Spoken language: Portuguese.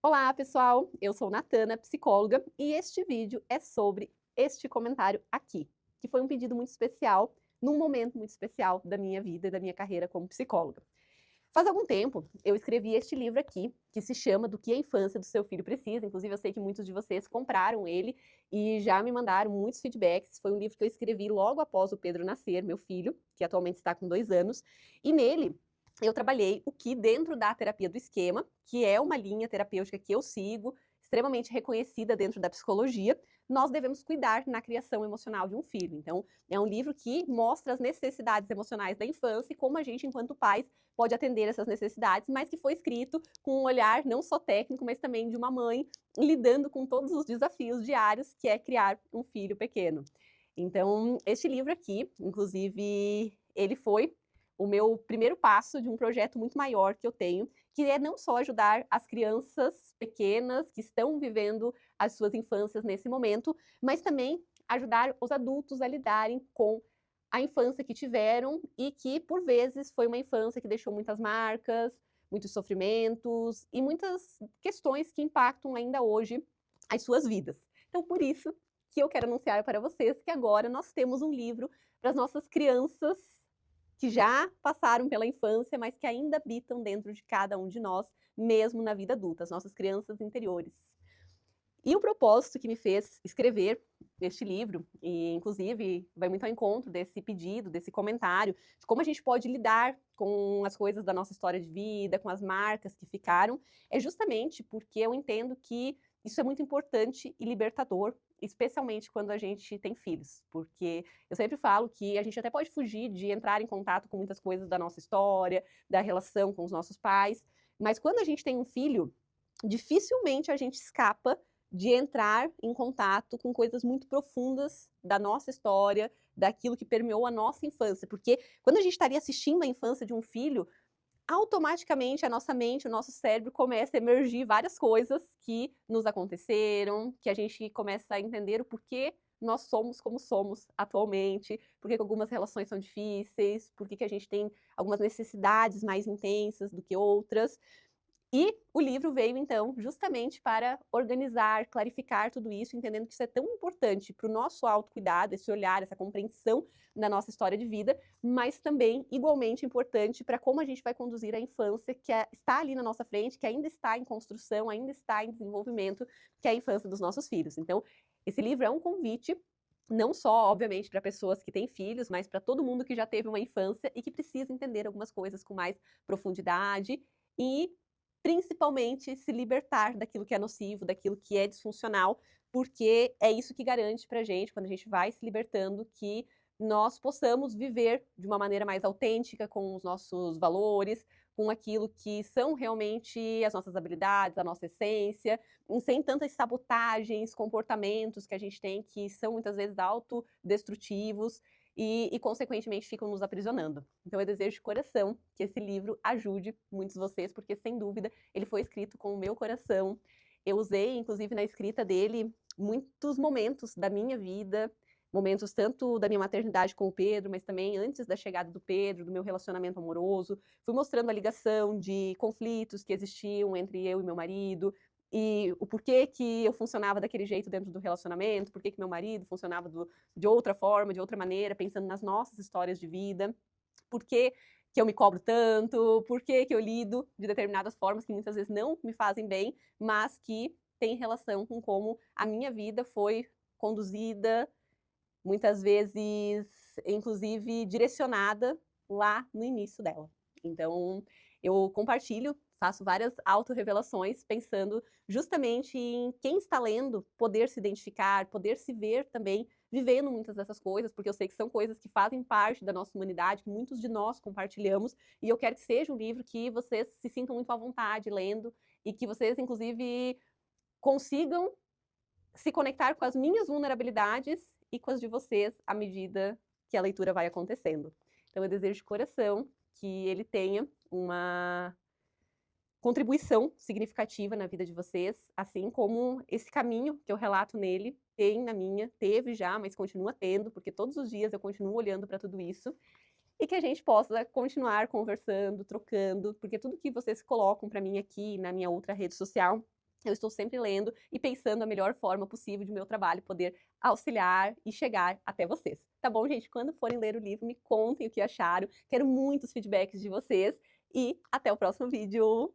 Olá, pessoal! Eu sou Natana, psicóloga, e este vídeo é sobre este comentário aqui, que foi um pedido muito especial, num momento muito especial da minha vida e da minha carreira como psicóloga. Faz algum tempo, eu escrevi este livro aqui, que se chama Do que a infância do seu filho precisa. Inclusive, eu sei que muitos de vocês compraram ele e já me mandaram muitos feedbacks. Foi um livro que eu escrevi logo após o Pedro nascer, meu filho, que atualmente está com 2 anos, e nele eu trabalhei o que dentro da terapia do esquema, que é uma linha terapêutica que eu sigo, extremamente reconhecida dentro da psicologia, nós devemos cuidar na criação emocional de um filho. Então, é um livro que mostra as necessidades emocionais da infância e como a gente, enquanto pais, pode atender essas necessidades, mas que foi escrito com um olhar não só técnico, mas também de uma mãe lidando com todos os desafios diários que é criar um filho pequeno. Então, este livro aqui, inclusive, ele foi o meu primeiro passo de um projeto muito maior que eu tenho, que é não só ajudar as crianças pequenas que estão vivendo as suas infâncias nesse momento, mas também ajudar os adultos a lidarem com a infância que tiveram e que, por vezes, foi uma infância que deixou muitas marcas, muitos sofrimentos e muitas questões que impactam ainda hoje as suas vidas. Então, por isso que eu quero anunciar para vocês que agora nós temos um livro para as nossas crianças que já passaram pela infância, mas que ainda habitam dentro de cada um de nós, mesmo na vida adulta, as nossas crianças interiores. E o propósito que me fez escrever este livro, e inclusive vai muito ao encontro desse pedido, desse comentário, de como a gente pode lidar com as coisas da nossa história de vida, com as marcas que ficaram, é justamente porque eu entendo que isso é muito importante e libertador, especialmente quando a gente tem filhos, porque eu sempre falo que a gente até pode fugir de entrar em contato com muitas coisas da nossa história, da relação com os nossos pais, mas quando a gente tem um filho, dificilmente a gente escapa de entrar em contato com coisas muito profundas da nossa história, daquilo que permeou a nossa infância, porque quando a gente estaria assistindo a infância de um filho, automaticamente a nossa mente, o nosso cérebro começa a emergir várias coisas que nos aconteceram, que a gente começa a entender o porquê nós somos como somos atualmente, porque algumas relações são difíceis, porque que a gente tem algumas necessidades mais intensas do que outras. E o livro veio, então, justamente para organizar, clarificar tudo isso, entendendo que isso é tão importante para o nosso autocuidado, esse olhar, essa compreensão da nossa história de vida, mas também igualmente importante para como a gente vai conduzir a infância que está ali na nossa frente, que ainda está em construção, ainda está em desenvolvimento, que é a infância dos nossos filhos. Então, esse livro é um convite não só, obviamente, para pessoas que têm filhos, mas para todo mundo que já teve uma infância e que precisa entender algumas coisas com mais profundidade e principalmente se libertar daquilo que é nocivo, daquilo que é disfuncional, porque é isso que garante pra gente, quando a gente vai se libertando, que nós possamos viver de uma maneira mais autêntica, com os nossos valores, com aquilo que são realmente as nossas habilidades, a nossa essência, sem tantas sabotagens, comportamentos que a gente tem que são muitas vezes autodestrutivos e consequentemente ficam nos aprisionando. Então eu desejo de coração que esse livro ajude muitos de vocês, porque sem dúvida ele foi escrito com o meu coração. Eu usei, inclusive, na escrita dele, muitos momentos da minha vida, momentos tanto da minha maternidade com o Pedro, mas também antes da chegada do Pedro, do meu relacionamento amoroso. Fui mostrando a ligação de conflitos que existiam entre eu e meu marido, e o porquê que eu funcionava daquele jeito dentro do relacionamento, porquê que meu marido funcionava de outra forma, de outra maneira, pensando nas nossas histórias de vida, por que que eu me cobro tanto, por que que eu lido de determinadas formas que muitas vezes não me fazem bem, mas que têm relação com como a minha vida foi conduzida, muitas vezes, inclusive, direcionada lá no início dela. Então, eu compartilho, faço várias autorrevelações, pensando justamente em quem está lendo poder se identificar, poder se ver também vivendo muitas dessas coisas, porque eu sei que são coisas que fazem parte da nossa humanidade, que muitos de nós compartilhamos, e eu quero que seja um livro que vocês se sintam muito à vontade lendo, e que vocês, inclusive, consigam se conectar com as minhas vulnerabilidades e com as de vocês à medida que a leitura vai acontecendo. Então eu desejo de coração que ele tenha uma contribuição significativa na vida de vocês, assim como esse caminho que eu relato nele tem na minha, teve já, mas continua tendo, porque todos os dias eu continuo olhando para tudo isso, e que a gente possa continuar conversando, trocando, porque tudo que vocês colocam para mim aqui na minha outra rede social Eu estou sempre lendo e pensando a melhor forma possível de meu trabalho poder auxiliar e chegar até vocês. Tá bom, gente? Quando forem ler o livro, me contem o que acharam. Quero muitos feedbacks de vocês e até o próximo vídeo.